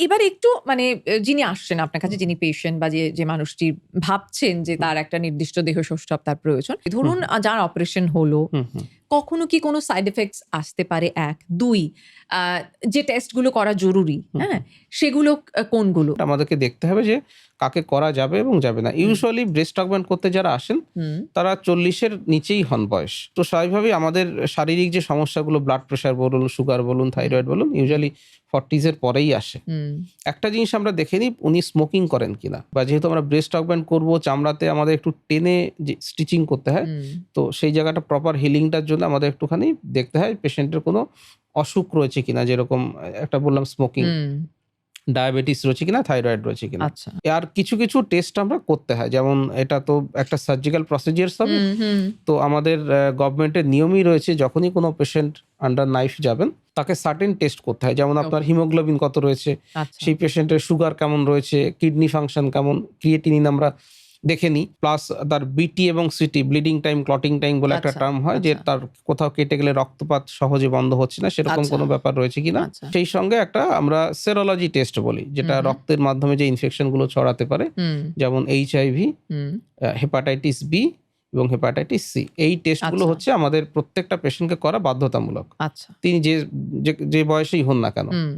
এবার একটু মানে যিনি আসছেন আপনার কাছে, যিনি পেশেন্ট বা যে মানুষটি ভাবছেন যে তার একটা নির্দিষ্ট দেহ সৌষ্ঠব তার প্রয়োজন, ধরুন যার অপারেশন হলো, কখনো কি কোনো সাইড এফেক্টস আসতে পারে? ১, ২ যে টেস্টগুলো করা জরুরি, হ্যাঁ, সেগুলো কোনগুলো? আমাদেরকে দেখতে হবে যে কাকে করা যাবে এবং যাবে না। ইউজুয়ালি ব্রেস্ট অগমেন্ট করতে যারা আসেন তারা 40-এর নিচেই হন বয়স। তো স্বাভাবিকভাবেই আমাদের শারীরিক যে সমস্যাগুলো, ব্লাড প্রেশার বলুন, সুগার বলুন, থাইরয়েড বলুন, ইউজুয়ালি 40s-এর পরেই আসে। একটা জিনিস আমরা দেখে নিই, উনি স্মোকিং করেন কিনা, বা যেহেতু আমরা ব্রেস্ট অগমেন্ট করবো, চামড়াতে আমাদের একটু টেনে যে স্টিচিং করতে হয়, তো সেই জায়গাটা প্রপার হিলিংটার জন্য আমাদের একটুখানি দেখতে হয় পেশেন্টের কোনো অসুখ রয়েছে কিনা, যেরকম একটা বললাম স্মোকিং, ডায়াবেটিস রয়েছে কিনা, থাইরয়েড রয়েছে কিনা। আচ্ছা। আর কিছু কিছু টেস্ট আমরা করতে হয়, যেমন এটা তো একটা সার্জিক্যাল প্রসিজিয়ার্স হবে, তো আমাদের গভর্নমেন্টের নিয়মই রয়েছে যখনই কোনো পেশেন্ট আন্ডার নাইফ যাবেন তাকে সার্টেন টেস্ট করতে হয়, যেমন আপনার হিমোগ্লোবিন কত রয়েছে, সেই পেশেন্টের সুগার কেমন রয়েছে, কিডনি ফাংশন কেমন, ক্রিয়েটিনিন আমরা দেখে নিই, প্লাস তার বিটি এবং city, bleeding time, clotting time বলে একটা টার্ম হয়, যে তার কোথাও কেটে গেলে রক্তপাত সহজে বন্ধ হচ্ছে না, সেরকম কোনো ব্যাপার রয়েছে কিনা। সেই সঙ্গে একটা আমরা সেরোলজি টেস্ট বলি, যেটা রক্তের মাধ্যমে যে ইনফেকশন গুলো ছড়াতে পারে, যেমন HIV, হেপাটাইটিস বি এবং হেপাটাইটিস সি, এই টেস্টগুলো হচ্ছে আমাদের প্রত্যেকটা পেশেন্টকে করা বাধ্যতামূলক, তিনি যে বয়সেই হন না কেন।